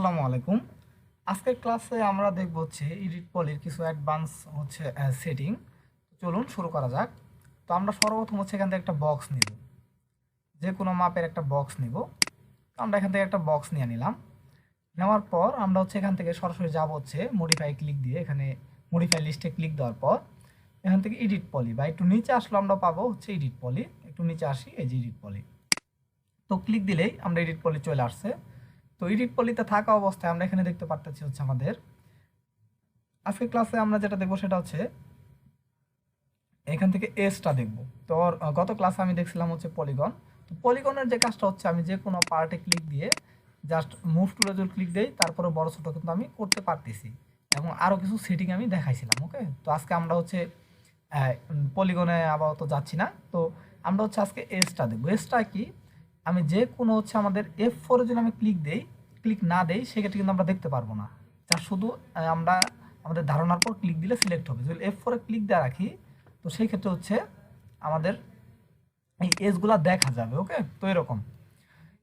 আসসালামু আলাইকুম। আজকের ক্লাসে আমরা দেখব হচ্ছে এডিট পলির কিছু অ্যাডভান্স হচ্ছে সেটিং। চলুন শুরু করা যাক। তো আমরা সর্বপ্রথম হচ্ছে এখান থেকে একটা বক্স নিব, যে কোনো মাপের একটা বক্স নিব। তো আমরা এখান থেকে একটা বক্স নিয়ে নিলাম। নেওয়ার পর আমরা হচ্ছে এখান থেকে সরাসরি যাব হচ্ছে মডিফাই ক্লিক দিয়ে, এখানে মডিফাই লিস্টে ক্লিক দেওয়ার পর এখান থেকে এডিট পলি বা একটু নিচে আসলে আমরা পাবো হচ্ছে এডিট পলি। একটু নিচে আসি, এই যে এডিট পলি। তো ক্লিক দিলেই আমরা এডিট পলি চলে আসছে। তো এডিট পলিতে থাকা অবস্থায় আমরা এখানে দেখতে পারতেছি হচ্ছে আমাদের আজকে ক্লাসে আমরা যেটা দেখবো সেটা হচ্ছে এখান থেকে এসটা দেখব। তো গত ক্লাসে আমি দেখছিলাম হচ্ছে পলিগন। তো পলিগনের যে কাজটা হচ্ছে আমি যে কোনো পার্টে ক্লিক দিয়ে জাস্ট মুভ টুলে যদি ক্লিক দেই তারপরে বড় ছোট কিন্তু আমি করতে পারতেছি, এবং আরও কিছু সেটিং আমি দেখাইছিলাম। ওকে, তো আজকে আমরা হচ্ছে পলিগনে আপাতত যাচ্ছি না। তো আমরা হচ্ছে আজকে এসটা দেখবো। এসটা কি, আমি যে কোনো হচ্ছে আমাদের F4 যদি আমি ক্লিক না দেই সেক্ষেত্রে কিন্তু আমরা দেখতে পারবো না। যা শুধু আমরা আমাদের ধারণার পর ক্লিক দিলে সিলেক্ট হবে। যদি F4 ক্লিক দেওয়া রাখি তো সেই ক্ষেত্রে হচ্ছে আমাদের এই এজগুলা দেখা যাবে। ওকে, তো এরকম।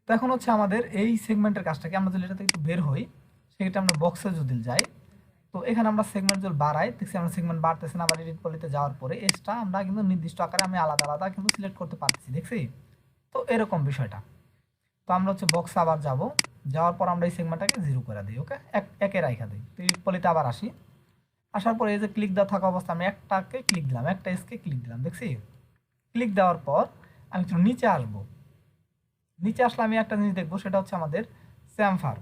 তো এখন হচ্ছে আমাদের এই সেগমেন্টের কাজটাকে আমরা যদি এটা থেকে একটু বের হই, সেক্ষেত্রে আমরা বক্সে যদি যাই, তো এখানে আমরা সেগমেন্ট যদি বাড়াই, দেখছি আমরা সেগমেন্ট বাড়তেছে না। আবার এডিট পলিতে যাওয়ার পরে এজটা আমরা কিন্তু নির্দিষ্ট আকারে আমি আলাদা আলাদা কিন্তু সিলেক্ট করতে পারতেছি, দেখছি। তো এরকম বিষয়টা। তো আমরা হচ্ছে বক্সে আবার যাব, যাওয়ার পর আমরা এই সেগমেন্টটাকে জিরো করে দিই। ওকে, একে রাইখা দিই। তো এডিট পলিতে আবার আসি, আসার পরে এই যে ক্লিক দেওয়া থাকা অবস্থা আমি একটাকে ক্লিক দিলাম, একটা এসকে ক্লিক দিলাম, দেখছি। ক্লিক দেওয়ার পর আমি একটু নিচে আসবো। নিচে আসলে আমি একটা জিনিস দেখবো, সেটা হচ্ছে আমাদের চ্যামফার।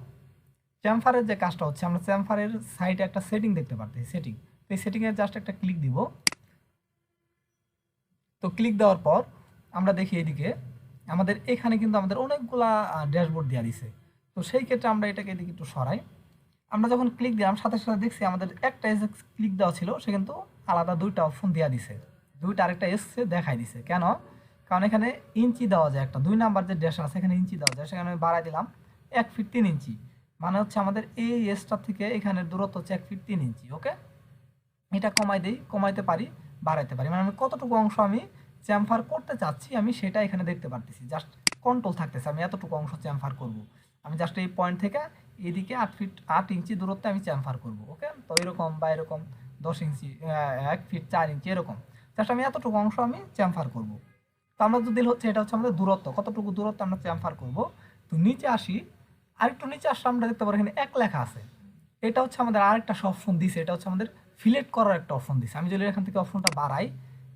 চ্যামফারের যে কাজটা হচ্ছে আমরা চ্যামফারের সাইডে একটা সেটিং দেখতে পারতেছি, সেটিং। তো এই সেটিংয়ে জাস্ট একটা ক্লিক দিব। তো ক্লিক দেওয়ার পর আমরা দেখি এদিকে আমাদের এখানে কিন্তু আমাদের অনেকগুলা ড্যাশবোর্ড দেওয়া দিছে। তো সেই ক্ষেত্রে আমরা এটাকে এদিকে একটু সরাই। আমরা যখন ক্লিক দিলাম সাথে সাথে দেখছি আমাদের একটা এস ক্লিক দেওয়া ছিল, সে কিন্তু আলাদা দুইটা অপশন দেওয়া দিছে, দুইটা আরেকটা এস দেখাই দিছে। কেন? কারণ এখানে ইঞ্চি দেওয়া যায়, একটা 2 নাম্বার যে ড্যাশ আছে এখানে ইঞ্চি দেওয়া যায়, সেখানে আমি বাড়াই দিলাম 1 ফিট 3 ইঞ্চি। মানে হচ্ছে আমাদের এই এসটা থেকে এখানের দূরত্ব হচ্ছে 1 ফিট 3 ইঞ্চি। ওকে, এটা কমাই দিই, কমাইতে পারি, বাড়াইতে পারি। মানে আমি কতটুকু অংশ আমি চ্যামফার করতে চাচ্ছি আমি সেটা এখানে দেখতে পারতেছি। জাস্ট কন্ট্রোল থাকতেছে, আমি এতটুকু অংশ চ্যামফার করব। আমি জাস্ট এই পয়েন্ট থেকে এদিকে 8 ইঞ্চি দূরত্বে আমি চ্যামফার করব। ওকে, তো এরকম বা এরকম 10 ইঞ্চি, 1 ফিট 4 ইঞ্চি, এরকম জাস্ট আমি এতটুকু অংশ আমি চ্যামফার করব। তো আমরা যদি হচ্ছে এটা হচ্ছে আমাদের দূরত্ব, কতটুকু দূরত্ব আমরা চ্যামফার করব। তো নিচে আসি, আরেকটু নিচে আসলে আমরা দেখতে পারি এখানে এক লেখা আছে। এটা হচ্ছে আমাদের আরেকটা অপশন দিছে, এটা হচ্ছে আমাদের ফিলেট করার একটা অপশন দিছে। আমি যদি এখান থেকে অপশনটা বাড়াই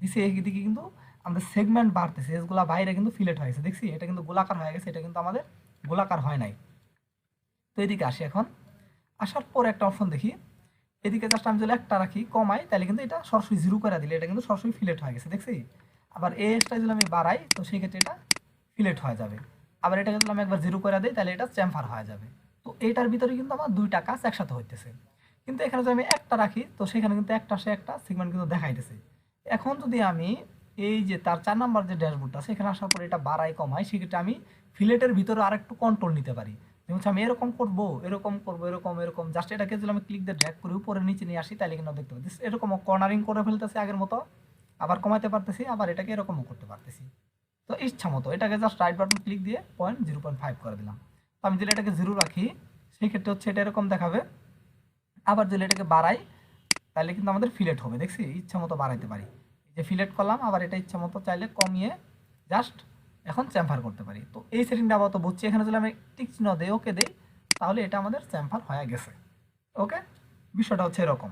দিছি, এদিকে কিন্তু আমাদের সেগমেন্ট বাড়তেছে, এগুলা বাইরে কিন্তু ফিলেট হয়ে গেছে, দেখছি। এটা কিন্তু গোলাকার হয়ে গেছে, এটা কিন্তু আমাদের গোলাকার হয় নাই। তো এদিকে আসি, এখন আসার পর একটা অপশন দেখি এদিকে, জাস্ট আমি যদি একটা রাখি কমাই তাহলে কিন্তু এটা সরাসরি জিরো করে দিলে এটা কিন্তু সরাসরি ফিলেট হয়ে গেছে, দেখছি। আবার এসটা যদি আমি বাড়াই তো সেই ক্ষেত্রে এটা ফিলেট হয়ে যাবে। আবার এটাকে যদি আমি একবার জিরো করে দিই তাহলে এটা চ্যামফার হয়ে যাবে। তো এইটার ভিতরে কিন্তু আমার দুইটা কাজ একসাথে হইতেছে। কিন্তু এখানে যদি আমি একটা রাখি তো সেখানে কিন্তু একটা সে একটা সেগমেন্ট কিন্তু দেখাইতেছে। এখন যদি আমি এই যে তার 4 নাম্বার যে ড্যাশবোর্ডটা সেখানে আসার পর এটা বাড়াই কমাই, সেক্ষেত্রে আমি ফিলেটের ভিতরে আরেকটু কন্ট্রোল নিতে পারি। যেমন আমি এরকম করবো, এরকম করবো, এরকম এরকম, জাস্ট এটাকে যদি আমি ক্লিক দিয়ে ড্র্যাগ করি উপরে নিচে নিয়ে আসি তাহলে কিন্তু দেখতে পাচ্ছি এরকম কর্নারিং করে ফেলতেছি আগের মতো, আবার কমাইতে পারতেছি, আবার এটাকে এরকমও করতে পারতেছি। তো ইচ্ছা মতো এটাকে জাস্ট রাইট বাটন ক্লিক দিয়ে 0.5 করে দিলাম। তো আমি যদি এটাকে জিরো রাখি সেই ক্ষেত্রে হচ্ছে এটা এরকম দেখাবে। আবার যদি এটাকে বাড়াই তাহলে কিন্তু আমাদের ফিলেট হবে, দেখছি। ইচ্ছা মতো বাড়াইতে পারি, এই যে ফিলেট করলাম, আবার এটা ইচ্ছা মতো চাইলে কমিয়ে জাস্ট এখন চ্যাম্পার করতে পারি। তো এই সেটিংটা আবার তো বুঝছি। এখানে যদি আমি টিক চিহ্ন দিই, ওকে দিই, তাহলে এটা আমাদের চ্যাম্পার হয়ে গেছে। ওকে, বিষয়টা হচ্ছে এরকম।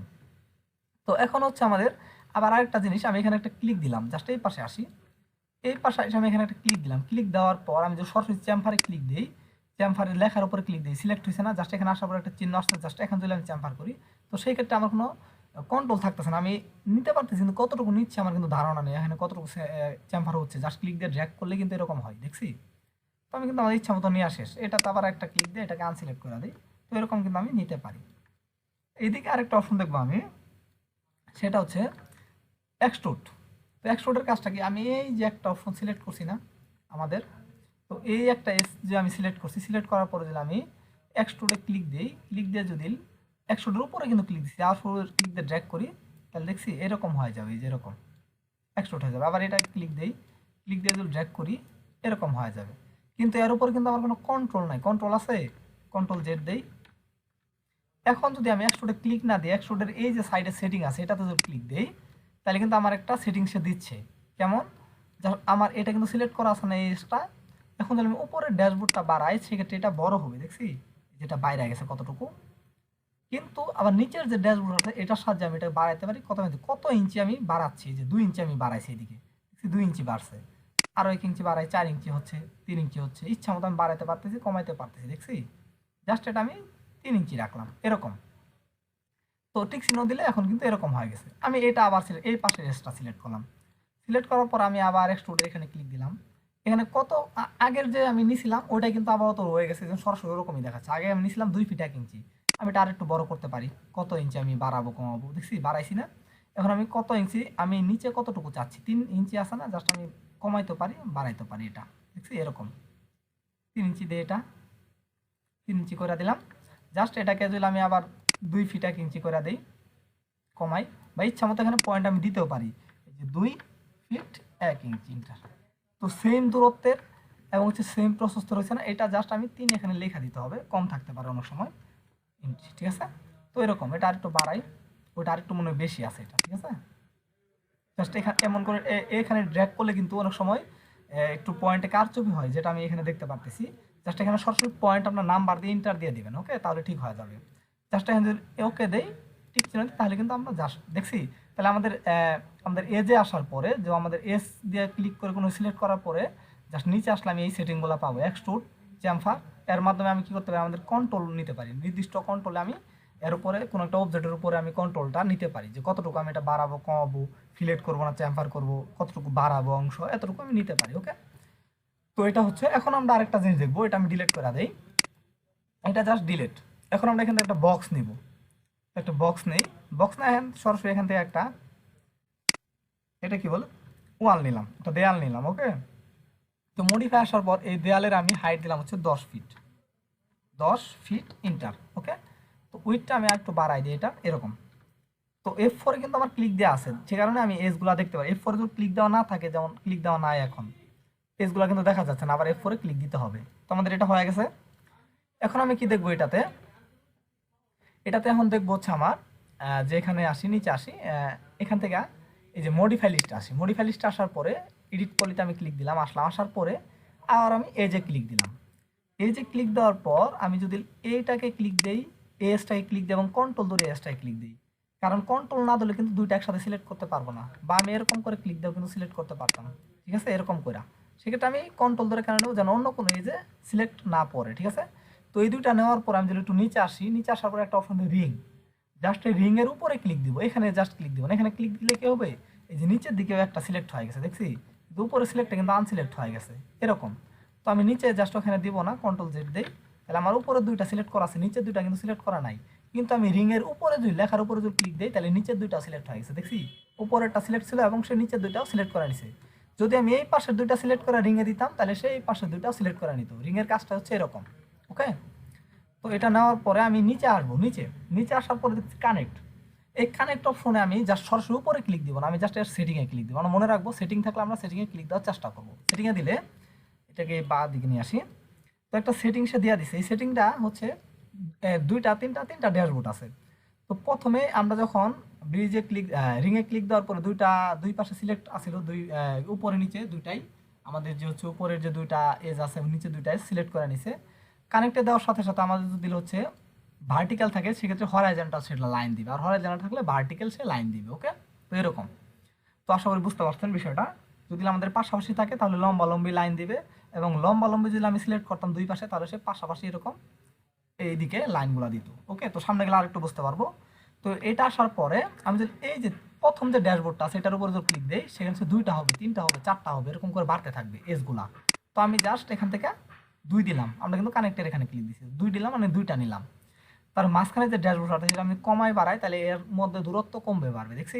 তো এখন হচ্ছে আমাদের আবার আরেকটা জিনিস, আমি এখানে একটা ক্লিক দিলাম, জাস্ট এই পাশে আসি, এই পাশে এসে আমি এখানে একটা ক্লিক দিলাম। ক্লিক দেওয়ার পর আমি যদি সরাসরি চ্যাম্পারে ক্লিক দিই, চ্যাম্পারের লেখার উপরে ক্লিক দিই, সিলেক্ট হয়েছে না, জাস্ট এখানে আসার পর একটা চিহ্ন আসছে, জাস্ট এখানে যদি আমি চ্যাম্পার করি তো সেই ক্ষেত্রে আমার কোনো কন্ট্রোল থাকতেছে না। আমি নিতে পারতেছি কিন্তু কতটুকু নিচ্ছে আমার কিন্তু ধারণা নেই, এখানে কতটুকু চ্যাম্পার হচ্ছে। জাস্ট ক্লিক দিয়ে ড্র্যাগ করলে কিন্তু এরকম হয়, দেখছি। তো আমি কিন্তু আমার ইচ্ছা মতো নিয়ে শেষ। এটা তো আবার একটা ক্লিক দিয়ে এটাকে আনসিলেক্ট করে দিই, তো এরকম কিন্তু আমি নিতে পারি। এইদিকে আরেকটা অপশন দেখবো আমি, সেটা হচ্ছে এক্সট্রুড। তো এক্সট্রুডের কাজটা কি, আমি এই যে একটা অপশন সিলেক্ট করছি না আমাদের, তো এই একটা এস যে আমি সিলেক্ট করছি, সিলেক্ট করার পরে যদি আমি এক্সট্রুডে ক্লিক দিই, ক্লিক দিয়ে যদি এক্সট্রুডের উপরে কিন্তু ক্লিক দিচ্ছি, আর ক্লিক দিয়ে ড্র্যাগ করি তাহলে দেখছি এরকম হয়ে যাবে, এই যে এরকম এক্সট্রুড হয়ে যাবে। আবার এটা ক্লিক দিই, ক্লিক দিয়ে যদি ড্র্যাগ করি এরকম হয়ে যাবে। কিন্তু এর উপরে কিন্তু আমার কোনো কন্ট্রোল নাই। কন্ট্রোল আছে, কন্ট্রোল জেড দেই, এখন যদি আমি এক্সট্রুডে ক্লিক না দিই, এক্সট্রুডের এই যে সাইডে সেটিং আছে এটাতে যদি ক্লিক দেই, তাহলে কিন্তু আমার একটা সেটিং সে দিচ্ছে। কেমন? আমার এটা কিন্তু সিলেক্ট করা আছে না এই এজটা। এখন যদি আমি উপরের ড্যাশবোর্ডটা বাড়াই, সেক্ষেত্রে এটা বড় হবে, দেখছি যেটা বাইরে গেছে কতটুকু। কিন্তু আবার নিচের যে ড্যাশবোর্ড আছে এটার সাহায্যে আমি এটা বাড়াইতে পারি কত ইঞ্চি আমি বাড়াচ্ছি, যে 2 ইঞ্চি আমি বাড়াইছি এদিকে, 2 ইঞ্চি বাড়ছে, আরও 1 ইঞ্চি বাড়াই, 4 ইঞ্চি হচ্ছে, 3 ইঞ্চি হচ্ছে, ইচ্ছা মতো আমি বাড়াইতে পারতেছি, কমাইতে পারতেছি, দেখছি। জাস্ট এটা আমি 3 ইঞ্চি রাখলাম এরকম। তো টিক চিহ্ন দিলে এখন কিন্তু এরকম হয়ে গেছে। আমি এটা আবার এই পাশের এজটা সিলেক্ট করলাম। সিলেক্ট করার পর আমি আবার এক্সট্রুডে এখানে ক্লিক দিলাম। এখানে কত আগের যে আমি নিছিলাম ওইটাই কিন্তু আপাতত রয়ে গেছে, সরাসরি ওরকমই দেখাচ্ছে। আগে আমি নিছিলাম 2 ফিট 1 ইঞ্চি, আমি এটা আরেকটু বড় করতে পারি। কত ইঞ্চি আমি বাড়াবো কমাবো, দেখছি বাড়াইছি না। এখন আমি কত ইঞ্চি, আমি নিচে কতটুকু চাচ্ছি, 3 ইঞ্চি আছে না, জাস্ট আমি কমাইতে পারি বাড়াইতে পারি, এটা দেখছি এরকম। 3 ইঞ্চি দিয়ে এটা 3 ইঞ্চি করে দিলাম। জাস্ট এটাকে যদি আমি আবার 2 ফিট 1 ইঞ্চি করে দিই, কমাই, বা ইচ্ছা মতো এখানে পয়েন্ট আমি দিতেও পারি, এই যে 2 ফিট 1 ইঞ্চি। তো সেম দূরত্বের এবং হচ্ছে সেম প্রশস্ত রয়েছে না, এটা জাস্ট আমি 3 এখানে লেখা দিতে হবে, কম থাকতে পারে অনেক সময় ইঞ্চি, ঠিক আছে। তো এরকম এটা আরেকটু বাড়াই, ওইটা আরেকটু মনে হয় বেশি আছে এটা, ঠিক আছে। জাস্ট এখানে এমন করে এখানে ড্র্যাগ করলে কিন্তু অনেক সময় একটু পয়েন্টে কারচুপি হয়, যেটা আমি এখানে দেখতে পারতেছি। জাস্ট এখানে সরাসরি পয়েন্ট আপনার নাম্বার দিয়ে ইন্টার দিয়ে দিবেন, ওকে, তাহলে ঠিক হয়ে যাবে। জাস্ট এখানে যদি ওকে দেই, ঠিক চিহ্ন দিই, তাহলে কিন্তু আমরা জাস্ট দেখছি। তাহলে আমাদের এজে আসার পরে, যে আমাদের এস দিয়ে ক্লিক করে কোনো সিলেক্ট করার পরে জাস্ট নিচে আসলে আমি এই সেটিংগুলো পাবো, এক্সট্রুড, চ্যামফার। এর মাধ্যমে আমি কি করতে পারি, আমাদের কন্ট্রোল নিতে পারি, নির্দিষ্ট কন্ট্রোলে আমি এর উপরে কোনো একটা অবজেক্টের উপরে আমি কন্ট্রোলটা নিতে পারি, যে কতটুকু আমি এটা বাড়াবো কমাবো, ফিলেট করবো না চ্যাম্পার করবো, কতটুকু বাড়াবো অংশ, এতটুকু আমি নিতে পারি, ওকে। তো এটা হচ্ছে, এখন আমরা আরেকটা জিনিস দেখবো, এটা আমি ডিলিট করে দেই, এটা জাস্ট ডিলিট। এখন আমরা এখান থেকে একটা বক্স নিব, একটা বক্স নেই, বক্স না সরাসরি এখান থেকে একটা, এটা কি বলে, ওয়াল নিলাম, একটা দেয়াল নিলাম, ওকে। তো মডিফাই আসার পর এই দেয়ালের আমি হাইট দিলাম হচ্ছে 10 ফিট, 10 ফিট ইন্টার, ওকে। তো উইথটা আমি একটু বাড়াই দিই, এটা এরকম। তো F4 কিন্তু আমার ক্লিক দেওয়া আছে, সে কারণে আমি এজগুলো দেখতে পাই। F4 যদি ক্লিক দেওয়া না থাকে, যেমন ক্লিক দেওয়া নাই এখন, এজগুলো কিন্তু দেখা যাচ্ছে না, আবার F4 ক্লিক দিতে হবে। তো আমাদের এটা হয়ে গেছে। এখন আমি কি দেখবো এটাতে, এখন দেখবো হচ্ছে আমার, যে এখানে আসি, নিচে আসি, এখান থেকে এই যে মডিফাই লিস্ট আসি, মডিফাই লিস্টে আসার পরে এডিট পলিতে আমি ক্লিক দিলাম, আসার পরে আর আমি এজে ক্লিক দিলাম। এজে ক্লিক দেওয়ার পর আমি যদি এইটাকে ক্লিক দেই, এজটাকে ক্লিক দিই এবং কন্ট্রোল ধরে এজটাকে ক্লিক দিই, কারণ কন্ট্রোল না দিলে কিন্তু দুইটা একসাথে সিলেক্ট করতে পারবো না, বা আমি এরকম করে ক্লিক দেবো কিন্তু সিলেক্ট করতে পারতাম না, ঠিক আছে, এরকম করে। সেক্ষেত্রে আমি কন্ট্রোল ধরে কেন নেবো, যেন অন্য কোনো এজে সিলেক্ট না পড়ে, ঠিক আছে। তো এই দুইটা নেওয়ার পর আমি যদি একটু নিচে আসি, নিচে আসার পরে একটা অপশন রিং, জাস্ট এই রিং এর উপরে ক্লিক দিব, এখানে জাস্ট ক্লিক দিব না, এখানে ক্লিক দিলে কি হবে, এই যে নিচের দিকেও একটা সিলেক্ট হয়ে গেছে, দেখছি, কিন্তু উপরে সিলেক্টটা কিন্তু আনসিলেক্ট হয়ে গেছে এরকম। তো আমি নিচে জাস্ট ওখানে দিব না, কন্ট্রোল জেড দেই, তাহলে আমার উপরে দুইটা সিলেক্ট করা আছে, নিচের দুইটা কিন্তু সিলেক্ট করা নাই। কিন্তু আমি রিং এর উপরে যদি লেখার উপরে যদি ক্লিক দেই, তাহলে নিচের দুইটা সিলেক্ট হয়ে গেছে, দেখছি, উপরেরটা সিলেক্ট ছিল এবং সে নিচের দুইটাও সিলেক্ট করে নিছে। যদি আমি এই পাশের দুইটা সিলেক্ট করে রিং এ দিতাম, তাহলে সেই পাশের দুইটাও সিলেক্ট করে নিত। রিং এর কাজটা হচ্ছে এরকম, ওকে। তো এটা নেওয়ার পরে আমি নিচে আসবো, নিচে নিচে আসার পরে দেখছি কানেক্ট। এই কানেক্ট অপশনে আমি জাস্ট সরাসরি উপরে ক্লিক দিব না, আমি জাস্ট এর সেটিংয়ে ক্লিক দিব। আমরা মনে রাখবো, সেটিং থাকলে আমরা সেটিংয়ে ক্লিক দেওয়ার চেষ্টা করবো। সেটিংয়ে দিলে এটাকে বা দিকে নিয়ে আসি। তো একটা সেটিং সে দেওয়া দিছে, এই সেটিংটা হচ্ছে তিনটা ড্যাশবোর্ড আছে। তো প্রথমে আমরা যখন ব্রিজে ক্লিক, রিংয়ে ক্লিক দেওয়ার পরে দুই পাশে সিলেক্ট আসছিল, উপরে নিচে দুইটাই, আমাদের যে হচ্ছে উপরের যে দুইটা এজ আছে নিচে দুইটা এজ সিলেক্ট করে নিছে। কানেক্টে দেওয়ার সাথে সাথে আমাদের যদি দিলে হচ্ছে ভার্টিক্যাল থাকে, সেক্ষেত্রে হরাইজন্টাল সেটা লাইন দিবে, আর হরাইজন্টাল থাকলে ভার্টিক্যাল সে লাইন দিবে, ওকে। তো এরকম। তো আশা করি বুঝতে পারছেন বিষয়টা। যদি আমাদের পাশাপাশি থাকে তাহলে লম্বা লম্বি লাইন দিবে, এবং লম্বা লম্বি যদি আমি সিলেক্ট করতাম দুই পাশে, তাহলে সে পাশাপাশি এরকম এইদিকে লাইনগুলো দিত, ওকে। তো সামনে গেলে আরেকটু বুঝতে পারবো। তো এটা আসার পরে আমি যদি এই যে প্রথম যে ড্যাশবোর্ডটা আছে এটার উপরে যদি ক্লিক দিই, সেখানে দুইটা হবে, তিনটা হবে, চারটা হবে, এরকম করে বাড়তে থাকবে এজগুলা। তো আমি জাস্ট এখান থেকে 2 দিলাম, আমরা কিন্তু কানেক্টের এখানে ক্লিক দিচ্ছি, 2 দিলাম মানে দুইটা নিলাম। তার মাঝখানে যে ড্যাশবোর্ড আছে সেটা আমি কমাই বাড়াই, তাহলে এর মধ্যে দূরত্ব কমবে বাড়বে, দেখছি,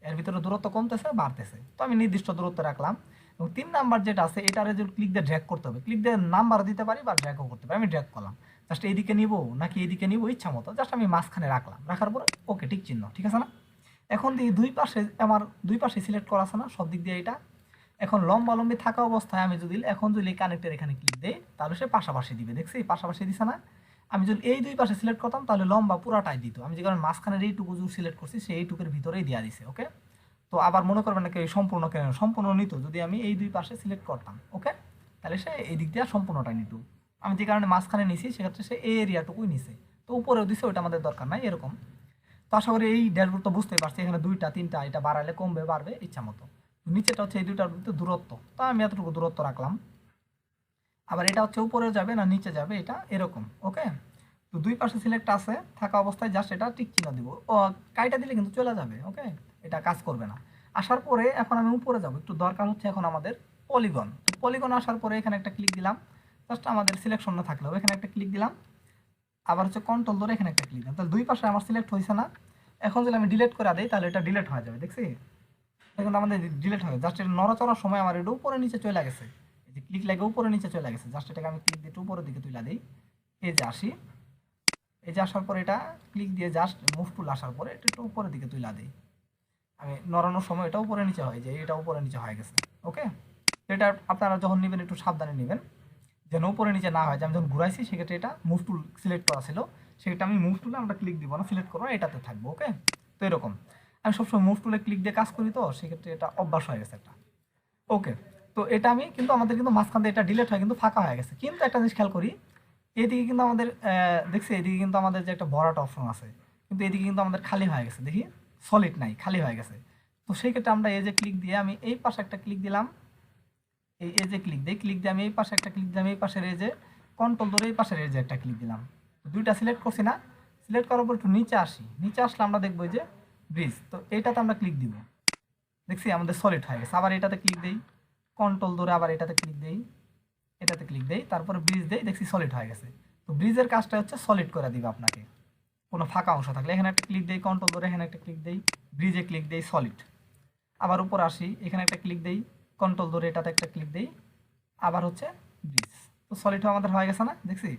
এর ভিতরে দূরত্ব কমতেছে বাড়তেছে। তো আমি নির্দিষ্ট দূরত্ব রাখলাম। এবং 3 নাম্বার যেটা আছে এটারে যদি ক্লিক দিয়ে ড্র্যাগ করতে হবে, ক্লিক দিয়ে নাম্বার দিতে পারি বা ড্র্যাগও করতে পারি। আমি ড্র্যাগ করলাম, জাস্ট এইদিকে নিব নাকি এইদিকে নিব ইচ্ছা মতো, জাস্ট আমি মাঝখানে রাখলাম, রাখার পরে ওকে টিক চিহ্ন, ঠিক আছে না। এখন দিয়ে আমার দুই পাশে সিলেক্ট করা আছে না সব দিক দিয়ে এটা। এখন লম্বা লম্বি থাকা অবস্থায় আমি যদি কানেক্টের এখানে ক্লিক দেই, তাহলে সে পাশাপাশি দিবে, দেখছি পাশাপাশি দিছে না। আমি যদি এই দুই পাশে সিলেক্ট করতাম তাহলে লম্বা পুরাটাই দিত। আমি যে কারণে মাঝখানের এইটুকু সিলেক্ট করছি সেই এইটুকুর ভিতরেই দেওয়া দিছে। ওকে, তো আবার মনে করবেন না এই সম্পূর্ণ কেন, সম্পূর্ণ নিত যদি আমি এই দুই পাশে সিলেক্ট করতাম। ওকে, তাহলে সে এই দিক দিয়ে সম্পূর্ণটাই নিত। আমি যে কারণে মাঝখানে নিছি সেক্ষেত্রে সে এই এরিয়াটুকুই নিছে। তো উপরেও দিছে, ওইটা আমাদের দরকার নাই এরকম। তো আশা করি এই ড্যাশবোর্ড তো বুঝতেই পারছি, এখানে দুইটা তিনটা, এটা বাড়ালে কমবে বাড়বে ইচ্ছা মতো। নিচেটা হচ্ছে এই দুইটার ভিতরে দূরত্ব, তো আমি এতটুকু দূরত্ব রাখলাম। আবার এটা হচ্ছে উপরে যাবে না নিচে যাবে, এটা এরকম। ওকে, তো দুই পাশে সিলেক্ট আছে থাকা অবস্থায় জাস্ট এটা টিক চিহ্ন দিব, ও কাইটা দিলে কিন্তু চলে যাবে। ওকে, এটা কাজ করবে না। আসার পরে এখন আমি উপরে যাব, একটু দরকার হচ্ছে এখন আমাদের পলিগন। তো পলিগন আসার পরে এখানে একটা ক্লিক দিলাম, জাস্ট আমাদের সিলেকশন না থাকলেও এখানে একটা ক্লিক দিলাম। আবার হচ্ছে কন্ট্রোল ধরে এখানে একটা ক্লিক দিলাম, তাহলে দুই পাশে আমার সিলেক্ট হয়েছে না। এখন যদি আমি ডিলিট করে দিই তাহলে এটা ডিলিট হয়ে যাবে, দেখছি এখন আমাদের ডিলিট হবে। জাস্ট এটা নড়াচড়ার সময় আমার এটা উপরে নিচে চলে গেছে, এই যে ক্লিক লাগে উপরে নিচে চলে গেছে। জাস্ট এটাকে আমি ক্লিক দিয়ে একটু উপরের দিকে তুলে দিই, এই যে আসি, এই যে আসার পরে এটা ক্লিক দিয়ে জাস্ট মুভ টুল আসার পরে এটা একটু উপরের দিকে তুলে দিই। আমি নড়ানোর সময় এটা উপরে নিচে হয়, যে এটা উপরে নিচে হয়ে গেছে। ওকে, এটা আপনারা যখন নেবেন একটু সাবধানে নেবেন যেন উপরে নিচে না হয়। যে আমি যখন ঘুরাইছি সেক্ষেত্রে এটা মুভ টুল সিলেক্ট করা ছিল, সেক্ষেত্রে আমি মুভ টুলে আমরা ক্লিক দিব না, সিলেক্ট করবো এটাতে থাকবো। ওকে, তো এরকম আমি সবসময় মুভ টুলে ক্লিক দিয়ে কাজ করি, তো সেক্ষেত্রে এটা অভ্যাস হয়ে গেছে একটা। ওকে, তো এটা আমি কিন্তু আমাদের কিন্তু মাঝখান দিয়ে এটা ডিলিট হয় কিন্তু ফাঁকা হয়ে গেছে। কিন্তু একটা জিনিস খেয়াল করি, এদিকে কিন্তু আমাদের দেখছি এদিকে কিন্তু আমাদের যে একটা ভরাট অপশন আছে, কিন্তু এদিকে কিন্তু আমাদের খালি হয়ে গেছে, দেখি সলিড নাই, খালি হয়ে গেছে। তো সেই ক্ষেত্রে আমরা এই যে ক্লিক দিয়ে আমি এই পাশে একটা ক্লিক দিলাম, এই যে ক্লিক দিই, ক্লিক দিয়ে আমি এই পাশে একটা ক্লিক দিলাম, এই পাশের এই যে কন্ট্রোল ধরে এই পাশের এই যে একটা ক্লিক দিলাম। দুইটা সিলেক্ট করছি না, সিলেক্ট করার পর একটু নিচে আসি, নিচে আসলে আমরা দেখবো যে ব্রিজ, তো এইটাতে আমরা ক্লিক দিব, দেখছি আমাদের সলিড হয়ে গেছে। আবার এটাতে ক্লিক দিই, কন্ট্রোল ধরে আবার এটাতে ক্লিক দিই, এটাতে ক্লিক দেই, তারপরে ব্রিজ দেই, দেখছি সলিড হয়ে গেছে। তো ব্রিজের কাজটা হচ্ছে সলিড করে দিবে আপনাকে, কোনো ফাঁকা অংশ থাকলে এখানে একটা ক্লিক দেই, কন্ট্রোল ধরে এখানে একটা ক্লিক দেই, ব্রিজে ক্লিক দেই, সলিড। আবার উপর আসি, এখানে একটা ক্লিক দেই, কন্ট্রোল ধরে এটাতে একটা ক্লিক দেই, আবার হচ্ছে ব্রিজ। তো সলিড আমাদের হয়ে গেছে না, দেখছি।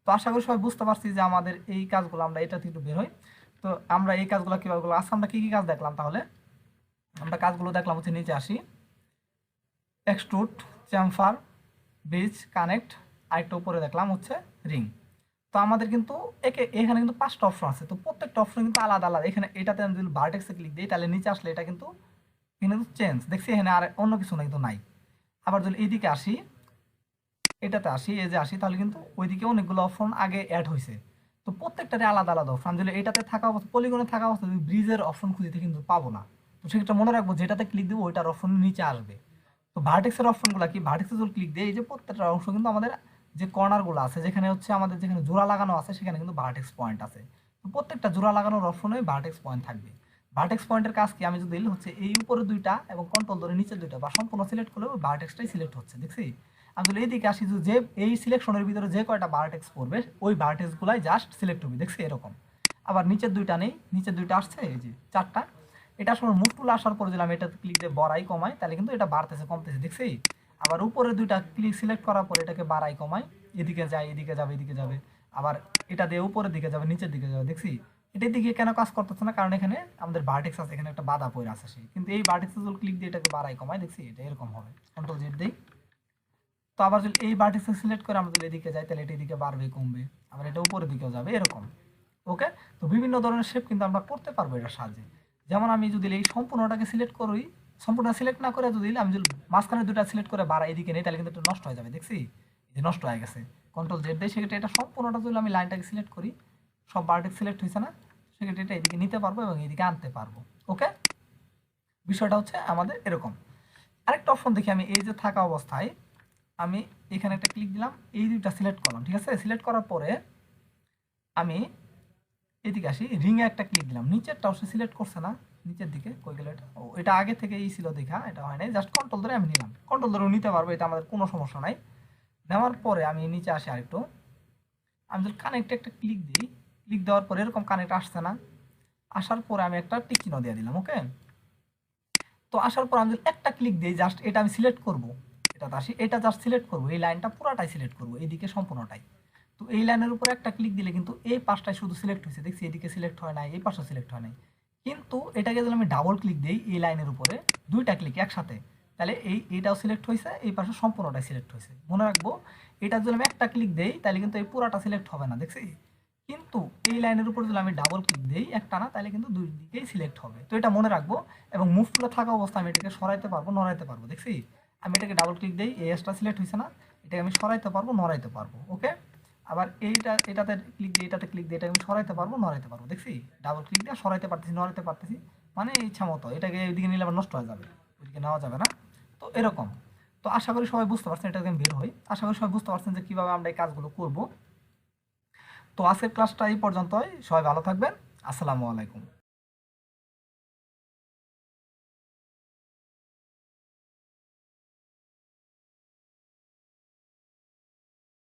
তো আশা করি সবাই বুঝতে পারছি যে আমাদের এই কাজগুলো আমরা এটা থেকে একটু বের হই। তো আমরা এই কাজগুলো কীভাবে করবো, আজকে আমরা কী কী কাজ দেখলাম, তাহলে আমরা কাজগুলো দেখলাম হচ্ছে নিচে আসি, এক্সট্রুড, চ্যামফার, ব্রিজ, কানেক্ট, আরেকটা উপরে দেখলাম হচ্ছে রিং। তো আমাদের কিন্তু এখানে কিন্তু 5টা অপশন আছে, তো প্রত্যেকটা অপশন কিন্তু আলাদা আলাদা। এখানে এটাতে আমি যদি ভার্টেক্সে ক্লিক দিই তাহলে নিচে আসলে এটা কিন্তু এখানে কিন্তু চেঞ্জ, দেখছি এখানে আর অন্য কিছু না কিন্তু নাই। আবার যদি এইদিকে আসি, এটাতে আসি, এই যে আসি, তাহলে কিন্তু ওইদিকে অনেকগুলো অপশন আগে অ্যাড হয়েছে। তো প্রত্যেকটারে আলাদা আলাদা অপশন, যদি এটাতে থাকা অবস্থা, পলিগনে থাকা অবস্থা যদি ব্রিজের অপশন খুঁজতে কিন্তু পাবো না। তো সেক্ষেত্রে মনে রাখবো যেটাতে ক্লিক দেবো ওইটার অপশন নিচে আসবে। তো ভার্টেক্সের অপশনগুলো কি, ভার্টেক্সে যদি ক্লিক দিই এই যে প্রত্যেকটা অংশ কিন্তু আমাদের যে কর্নারগুলো আছে, যেখানে হচ্ছে আমাদের যেখানে জোড়া লাগানো আছে সেখানে কিন্তু ভার্টেক্স পয়েন্ট আছে। তো প্রত্যেকটা জোড়া লাগানোর অপশনে ভার্টেক্স পয়েন্ট থাকবে। ভার্টেক্স পয়েন্টের কাজ কি, আমি যদি হচ্ছে এই উপরে দুইটা এবং কন্ট্রোল ধরে নিচে দুইটা বা সম্পূর্ণ সিলেক্ট করলে ওই ভার্টেক্সটাই সিলেক্ট হচ্ছে, দেখছি। আমি যদি এইদিকে আসি, যে এই সিলেকশনের ভিতরে যে কয়টা ভার্টেক্স পড়বে ওই ভার্টেক্সগুলাই জাস্ট সিলেক্ট হবে, দেখছি এরকম। আবার নিচের দুইটা নেই, নিচের দুইটা আসছে এই যে 4টা, এটা আসলে মুভ টুল আসার পরে যদি আমি এটা ক্লিক দিয়ে বাড়াই কমাই তাহলে কিন্তু এটা বাড়তেছে কমতেছে, দেখছি। আবার উপরে দুইটা ক্লিক সিলেক্ট করার পরে এটাকে বাড়াই কমাই, এদিকে যায় এদিকে যাবে এদিকে যাবে, আবার এটা দিয়ে উপরের দিকে যাবে নিচের দিকে যাবে, দেখছি। এটার দিকে কেন কাজ করতেছে না, কারণ এখানে আমাদের ভার্টেক্স আছে, এখানে একটা বাধা পড়ে আছে সেই, কিন্তু এই ভার্টেক্সে যদি ক্লিক দিয়ে এটাকে বাড়াই কমাই, দেখছি এটা এরকম হবে। কন্ট্রোল জেড দিই, তো আবার যদি এই ভার্টেক্সে সিলেক্ট করে আমরা যদি এদিকে যাই তাহলে এটা এদিকে বাড়বে কমবে, আবার এটা উপরের দিকেও যাবে এরকম। ওকে, তো বিভিন্ন ধরনের শেপ কিন্তু আমরা করতে পারবো এটার সাহায্যে। যেমন আমি যদি এই সম্পূর্ণটাকে সিলেক্ট করি, সম্পূর্ণ সিলেক্ট না করে যদি আমি যদি মাঝখানে দুটো সিলেক্ট করে বাড়া এদিকে নেই তাহলে কিন্তু এটা নষ্ট হয়ে যাবে, দেখছি যে নষ্ট হয়ে গেছে। কন্ট্রোল জেড দিয়ে সেক্ষেত্রে এটা সম্পূর্ণটা যদি আমি লাইনটাকে সিলেক্ট করি, সব ভার্টেক্স সিলেক্ট হয়েছে না, সেক্ষেত্রে এটা এদিকে নিতে পারবো এবং এদিকে আনতে পারবো। ওকে, বিষয়টা হচ্ছে আমাদের এরকম। আরেকটা অপশন দেখি, আমি এই যে থাকা অবস্থায় আমি এখানে একটা ক্লিক দিলাম, এই দুইটা সিলেক্ট করলাম, ঠিক আছে। সিলেক্ট করার পরে আমি এদিকে আসি, রিংয়ে একটা ক্লিক দিলাম, নিচেরটা অবশ্যই সিলেক্ট করছে না, নিচের দিকে কই গেল এটা, ও এটা আগে থেকে এই ছিল দেখা, এটা হয় নাই, জাস্ট কন্ট্রোল ধরে আমি নিলাম, কন্ট্রোল ধরেও নিতে পারবো, এটা আমাদের কোনো সমস্যা নাই। নেওয়ার পরে আমি নিচে আসি আরেকটু, আমি যদি কানেক্টে একটা ক্লিক দিই, ক্লিক দেওয়ার পরে এরকম কানেক্ট আসছে না, আসার পরে আমি একটা টিক চিহ্ন দিয়ে দিলাম। ওকে, তো আসার পর আমি যদি একটা ক্লিক দিই, জাস্ট এটা আমি সিলেক্ট করবো, এটাতে আসি, এটা জাস্ট সিলেক্ট করবো, এই লাইনটা পুরাটাই সিলেক্ট করবো, এইদিকে সম্পূর্ণটাই। তো এই লাইনের উপরে একটা ক্লিক দিলে কিন্তু এই পাশটাই শুধু সিলেক্ট হয়েছে, দেখছি এদিকে সিলেক্ট হয় নাই, এই পাশে সিলেক্ট হয় নাই। কিন্তু এটাকে যদি আমি ডাবল ক্লিক দিই এই লাইনের উপরে, দুইটা ক্লিক একসাথে, তাহলে এইটাও সিলেক্ট হয়েছে, এই পাশে সম্পূর্ণটাই সিলেক্ট হয়েছে। মনে রাখবো এটা যদি আমি একটা ক্লিক দেই তাহলে কিন্তু এই পুরাটা সিলেক্ট হবে না, দেখছি? কিন্তু এই লাইনের উপর যদি আমি ডাবল ক্লিক দেই একটা না, তাহলে কিন্তু দুই দিকেই সিলেক্ট হবে। তো এটা মনে রাখবো, এবং মুভ টুলে থাকা অবস্থা আমি এটাকে সরাইতে পারবো, নড়াইতে পারবো, দেখছি? আমি এটাকে ডাবল ক্লিক দেই, এই এসটা সিলেক্ট হয়েছে না, এটাকে আমি সরাইতে পারবো, নড়াইতে পারবো। ওকে, আবার এটাতে ক্লিক দিয়ে এটাতে ক্লিক দিয়ে এটাকে আমি সরাইতে পারবো, নড়াইতে পারবো, দেখছি? ডাবল ক্লিক দিয়ে সরাইতে পারতেছি, নড়াইতে পারতেছি, মানে ইচ্ছা মতো। এটাকে ওইদিকে নিলে আবার নষ্ট হয়ে যাবে, ওইদিকে নেওয়া যাবে না। তো এরকম। তো আশা করি সবাই বুঝতে পারছেন, এটাকে আমি বের হই। আশা করি সবাই বুঝতে পারছেন যে কীভাবে আমরা এই কাজগুলো করব। তো আজকের ক্লাসটা এই পর্যন্তই। সবাই ভালো থাকবেন। আসসালামু আলাইকুম।